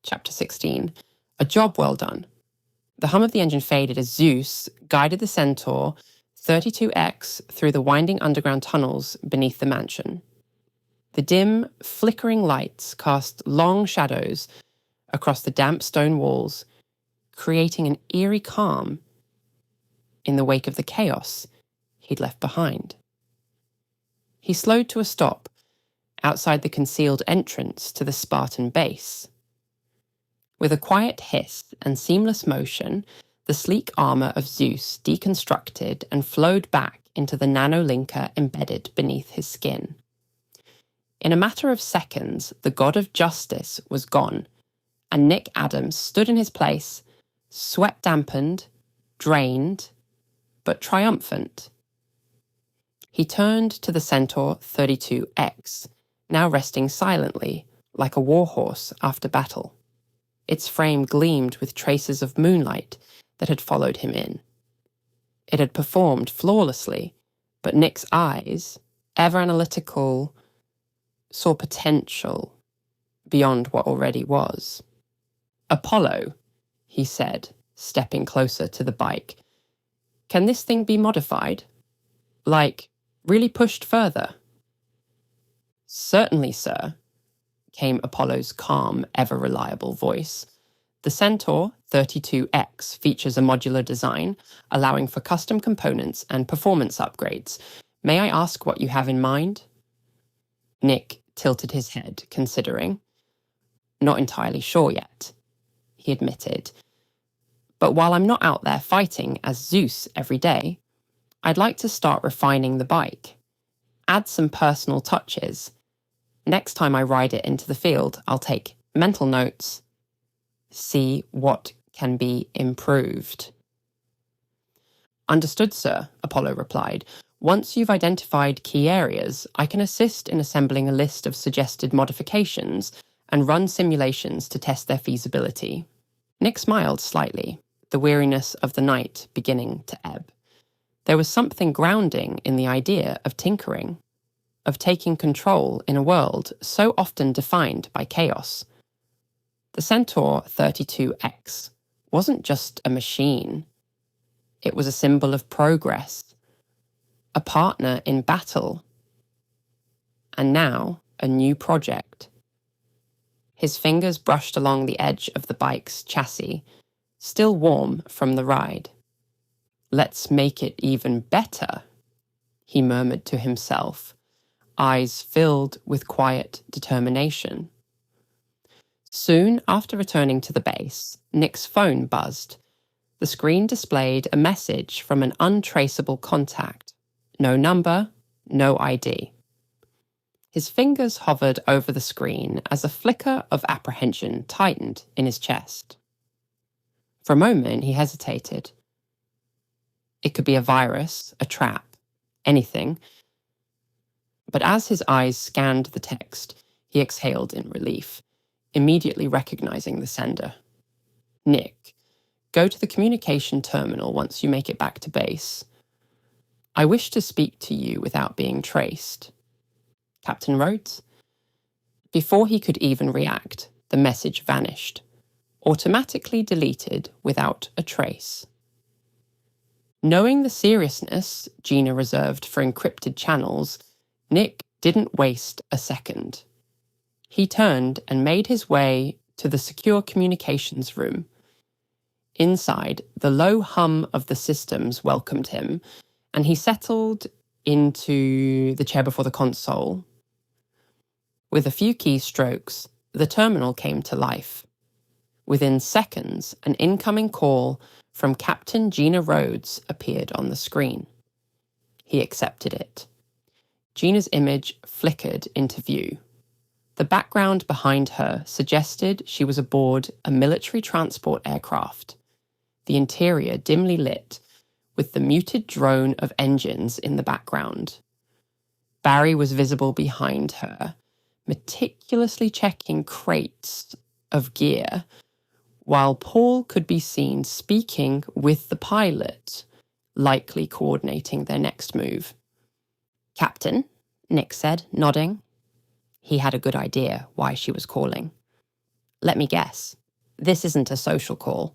Chapter 16. A job well done. The hum of the engine faded as Zeus guided the Centaur 32X through the winding underground tunnels beneath the mansion. The dim, flickering lights cast long shadows across the damp stone walls, creating an eerie calm in the wake of the chaos he'd left behind. He slowed to a stop outside the concealed entrance to the Spartan base. With a quiet hiss and seamless motion, the sleek armor of Zeus deconstructed and flowed back into the nanolinker embedded beneath his skin. In a matter of seconds, the god of justice was gone, and Nick Adams stood in his place, sweat dampened, drained, but triumphant. He turned to the Centaur 32X, now resting silently, like a warhorse after battle. Its frame gleamed with traces of moonlight that had followed him in. It had performed flawlessly, but Nick's eyes, ever analytical, saw potential beyond what already was. "Apollo," he said, stepping closer to the bike. "Can this thing be modified? Like, really pushed further?" "Certainly, sir," came Apollo's calm, ever-reliable voice. The Centaur 32X features a modular design, allowing for custom components and performance upgrades. May I ask what you have in mind? Nick tilted his head, considering. "Not entirely sure yet," he admitted. "But while I'm not out there fighting as Zeus every day, I'd like to start refining the bike. Add some personal touches. Next time I ride it into the field, I'll take mental notes, see what can be improved." "Understood, sir," Apollo replied. "Once you've identified key areas, I can assist in assembling a list of suggested modifications and run simulations to test their feasibility." Nick smiled slightly, the weariness of the night beginning to ebb. There was something grounding in the idea of tinkering, of taking control in a world so often defined by chaos. The Centaur 32X wasn't just a machine. It was a symbol of progress, a partner in battle, and now a new project. His fingers brushed along the edge of the bike's chassis, still warm from the ride. "Let's make it even better," he murmured to himself, eyes filled with quiet determination. Soon after returning to the base, Nick's phone buzzed. The screen displayed a message from an untraceable contact. No number, no ID. His fingers hovered over the screen as a flicker of apprehension tightened in his chest. For a moment, he hesitated. It could be a virus, a trap, anything. But as his eyes scanned the text, he exhaled in relief, immediately recognizing the sender. "Nick, go to the communication terminal once you make it back to base. I wish to speak to you without being traced." "Captain Rhodes?" Before he could even react, the message vanished, automatically deleted without a trace. Knowing the seriousness Gina reserved for encrypted channels, Nick didn't waste a second. He turned and made his way to the secure communications room. Inside, the low hum of the systems welcomed him, and he settled into the chair before the console. With a few keystrokes, the terminal came to life. Within seconds, an incoming call from Captain Gina Rhodes appeared on the screen. He accepted it. Gina's image flickered into view. The background behind her suggested she was aboard a military transport aircraft, the interior dimly lit, with the muted drone of engines in the background. Barry was visible behind her, meticulously checking crates of gear, while Paul could be seen speaking with the pilot, likely coordinating their next move. "Captain," Nick said, nodding. He had a good idea why she was calling. Let me guess. This isn't a social call.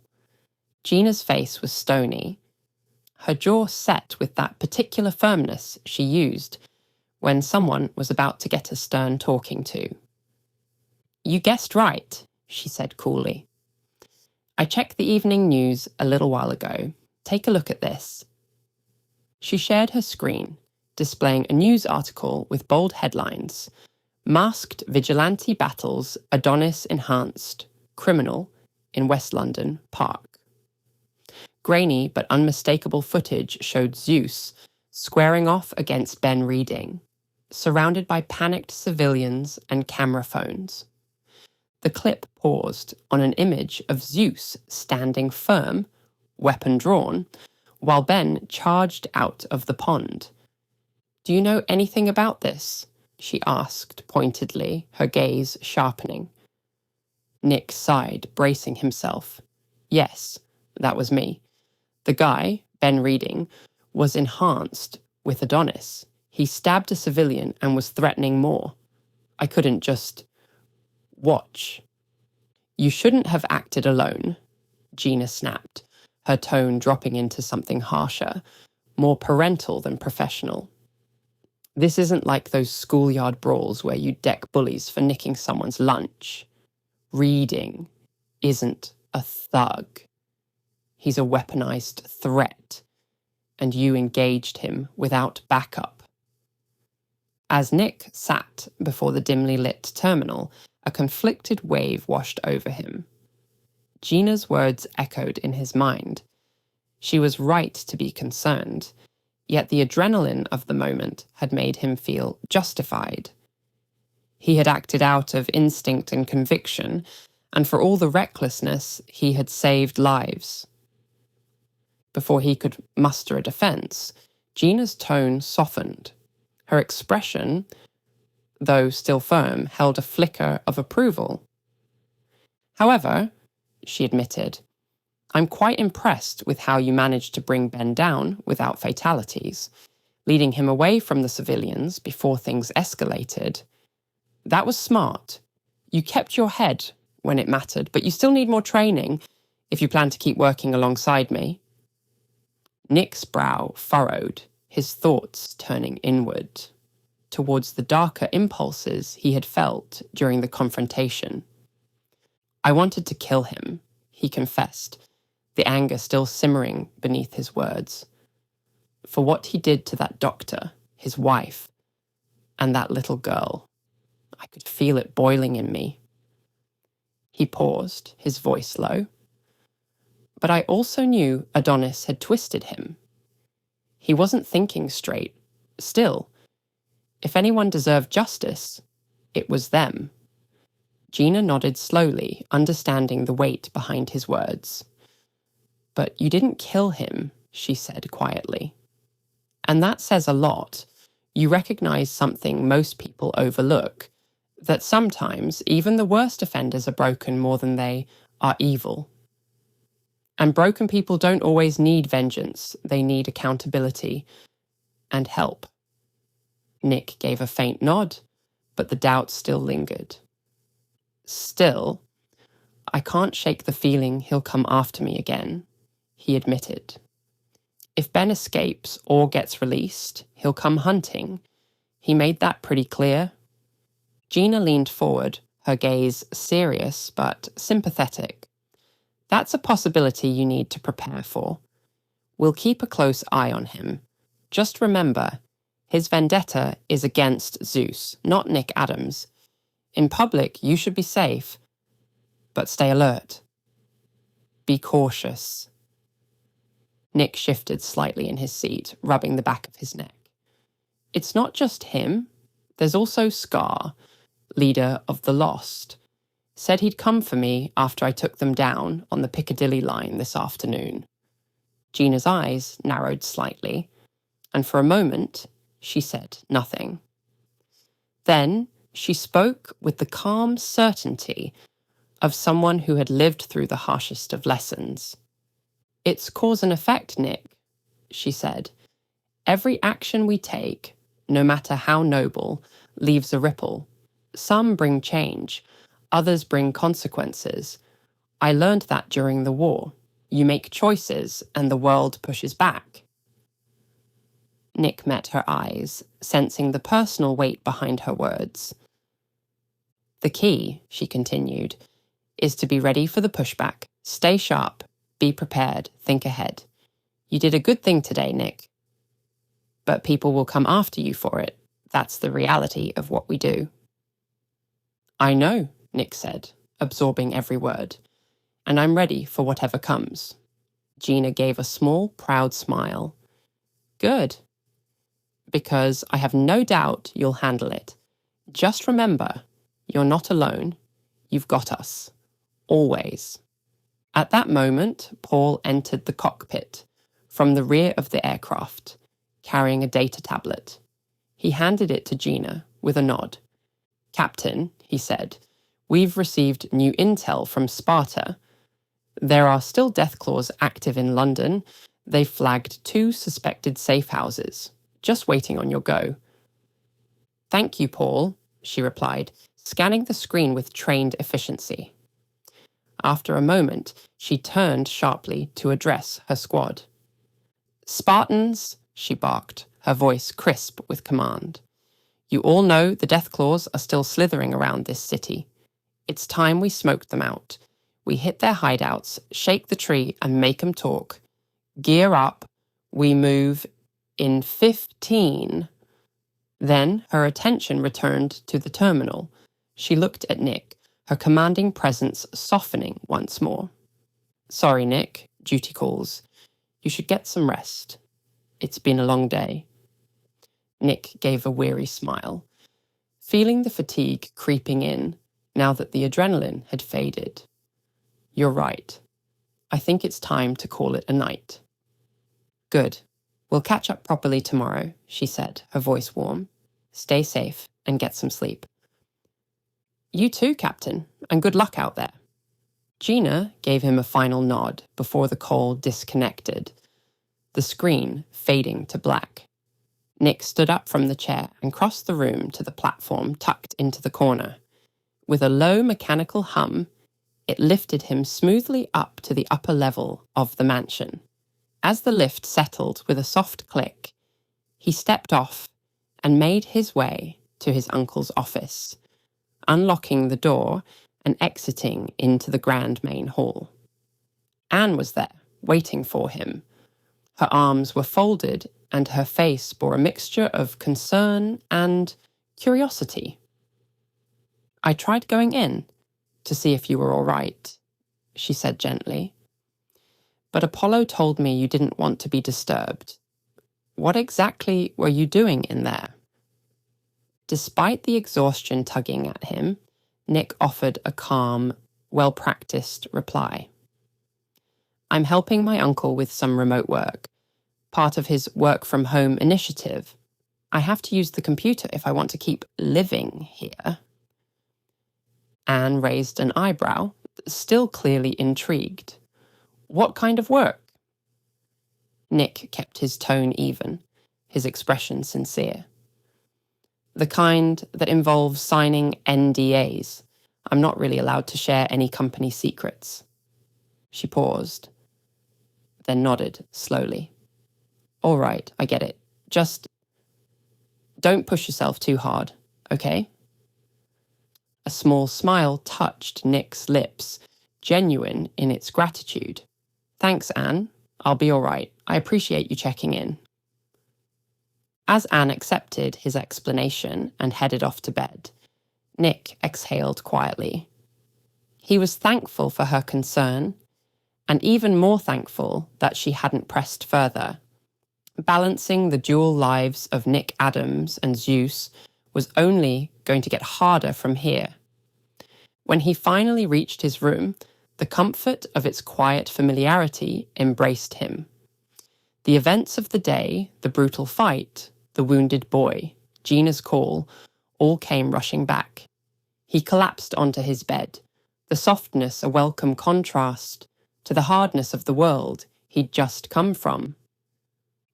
Gina's face was stony, her jaw set with that particular firmness she used when someone was about to get a stern talking to. You guessed right, she said coolly. I checked the evening news a little while ago. Take a look at this. She shared her screen, displaying a news article with bold headlines: Masked Vigilante Battles Adonis Enhanced Criminal in West London Park. Grainy but unmistakable footage showed Zeus squaring off against Ben Reading, surrounded by panicked civilians and camera phones. The clip paused on an image of Zeus standing firm, weapon drawn, while Ben charged out of the pond. Do you know anything about this? She asked pointedly, her gaze sharpening. Nick sighed, bracing himself. Yes, that was me. The guy, Ben Reading, was enhanced with Adonis. He stabbed a civilian and was threatening more. I couldn't just watch. You shouldn't have acted alone, Gina snapped, her tone dropping into something harsher, more parental than professional. This isn't like those schoolyard brawls where you deck bullies for nicking someone's lunch. Reading isn't a thug. He's a weaponized threat, and you engaged him without backup. As Nick sat before the dimly lit terminal, a conflicted wave washed over him. Gina's words echoed in his mind. She was right to be concerned, yet the adrenaline of the moment had made him feel justified. He had acted out of instinct and conviction, and for all the recklessness, he had saved lives. Before he could muster a defense, Gina's tone softened. Her expression, though still firm, held a flicker of approval. However, she admitted, I'm quite impressed with how you managed to bring Ben down without fatalities, leading him away from the civilians before things escalated. That was smart. You kept your head when it mattered, but you still need more training if you plan to keep working alongside me. Nick's brow furrowed, his thoughts turning inward, towards the darker impulses he had felt during the confrontation. I wanted to kill him, he confessed, the anger still simmering beneath his words. For what he did to that doctor, his wife, and that little girl. I could feel it boiling in me. He paused, his voice low. But I also knew Adonis had twisted him. He wasn't thinking straight. Still, if anyone deserved justice, it was them. Gina nodded slowly, understanding the weight behind his words. But you didn't kill him, she said quietly. And that says a lot. You recognize something most people overlook, that sometimes even the worst offenders are broken more than they are evil. And broken people don't always need vengeance, they need accountability and help. Nick gave a faint nod, but the doubt still lingered. Still, I can't shake the feeling he'll come after me again, he admitted. If Ben escapes or gets released, he'll come hunting. He made that pretty clear. Gina leaned forward, her gaze serious but sympathetic. That's a possibility you need to prepare for. We'll keep a close eye on him. Just remember, his vendetta is against Zeus, not Nick Adams. In public, you should be safe, but stay alert. Be cautious. Nick shifted slightly in his seat, rubbing the back of his neck. It's not just him. There's also Scar, leader of the Lost. Said he'd come for me after I took them down on the Piccadilly line this afternoon. Gina's eyes narrowed slightly, and for a moment she said nothing. Then she spoke with the calm certainty of someone who had lived through the harshest of lessons. It's cause and effect, Nick, she said. Every action we take, no matter how noble, leaves a ripple. Some bring change, Others bring consequences. I learned that during the war. You make choices and the world pushes back. Nick met her eyes, sensing the personal weight behind her words. The key, she continued, is to be ready for the pushback. Stay sharp, be prepared, think ahead. You did a good thing today, Nick. But people will come after you for it. That's the reality of what we do. I know, Nick said, absorbing every word, and I'm ready for whatever comes. Gina gave a small, proud smile. Good. Because I have no doubt you'll handle it. Just remember, you're not alone. You've got us. Always. At that moment, Paul entered the cockpit from the rear of the aircraft, carrying a data tablet. He handed it to Gina with a nod. Captain, he said, we've received new intel from Sparta. There are still death claws active in London. They've flagged 2 suspected safe houses, just waiting on your go. Thank you, Paul, she replied, scanning the screen with trained efficiency. After a moment, she turned sharply to address her squad. Spartans, she barked, her voice crisp with command. You all know the death claws are still slithering around this city. It's time we smoked them out. We hit their hideouts, shake the tree, and make 'em talk. Gear up. We move in 15. Then her attention returned to the terminal. She looked at Nick, her commanding presence softening once more. Sorry, Nick, duty calls. You should get some rest. It's been a long day. Nick gave a weary smile, feeling the fatigue creeping in now that the adrenaline had faded. You're right. I think it's time to call it a night. Good. We'll catch up properly tomorrow, she said, her voice warm. Stay safe and get some sleep. You too, Captain, and good luck out there. Gina gave him a final nod before the call disconnected, the screen fading to black. Nick stood up from the chair and crossed the room to the platform tucked into the corner. With a low mechanical hum, it lifted him smoothly up to the upper level of the mansion. As the lift settled with a soft click, he stepped off and made his way to his uncle's office, unlocking the door and exiting into the grand main hall. Anne was there, waiting for him. Her arms were folded and her face bore a mixture of concern and curiosity. I tried going in to see if you were all right, she said gently. But Apollo told me you didn't want to be disturbed. What exactly were you doing in there? Despite the exhaustion tugging at him, Nick offered a calm, well-practiced reply. I'm helping my uncle with some remote work, part of his work-from-home initiative. I have to use the computer if I want to keep living here. Anne raised an eyebrow, still clearly intrigued. What kind of work? Nick kept his tone even, his expression sincere. The kind that involves signing NDAs. I'm not really allowed to share any company secrets. She paused, then nodded slowly. All right, I get it. Just don't push yourself too hard, okay? A small smile touched Nick's lips, genuine in its gratitude. Thanks, Anne. I'll be all right. I appreciate you checking in. As Anne accepted his explanation and headed off to bed, Nick exhaled quietly. He was thankful for her concern, and even more thankful that she hadn't pressed further. Balancing the dual lives of Nick Adams and Zeus was only going to get harder from here. When he finally reached his room, the comfort of its quiet familiarity embraced him. The events of the day, the brutal fight, the wounded boy, Gina's call, all came rushing back. He collapsed onto his bed, the softness a welcome contrast to the hardness of the world he'd just come from.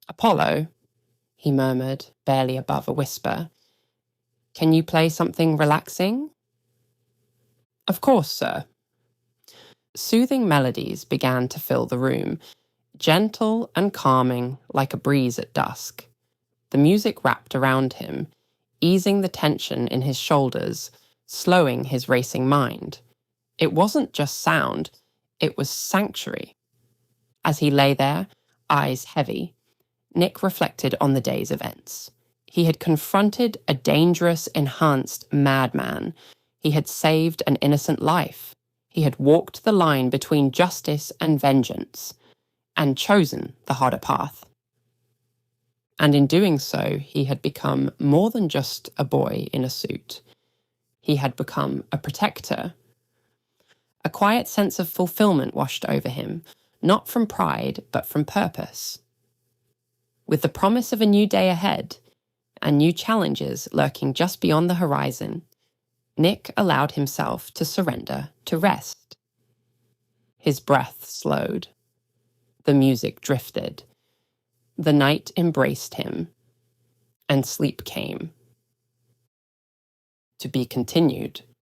Apollo, he murmured, barely above a whisper, can you play something relaxing? Of course, sir. Soothing melodies began to fill the room, gentle and calming like a breeze at dusk. The music wrapped around him, easing the tension in his shoulders, slowing his racing mind. It wasn't just sound, it was sanctuary. As he lay there, eyes heavy, Nick reflected on the day's events. He had confronted a dangerous, enhanced madman. He had saved an innocent life. He had walked the line between justice and vengeance, and chosen the harder path. And in doing so, he had become more than just a boy in a suit. He had become a protector. A quiet sense of fulfillment washed over him, not from pride, but from purpose. With the promise of a new day ahead, and new challenges lurking just beyond the horizon, Nick allowed himself to surrender to rest. His breath slowed. The music drifted. The night embraced him, and sleep came. To be continued.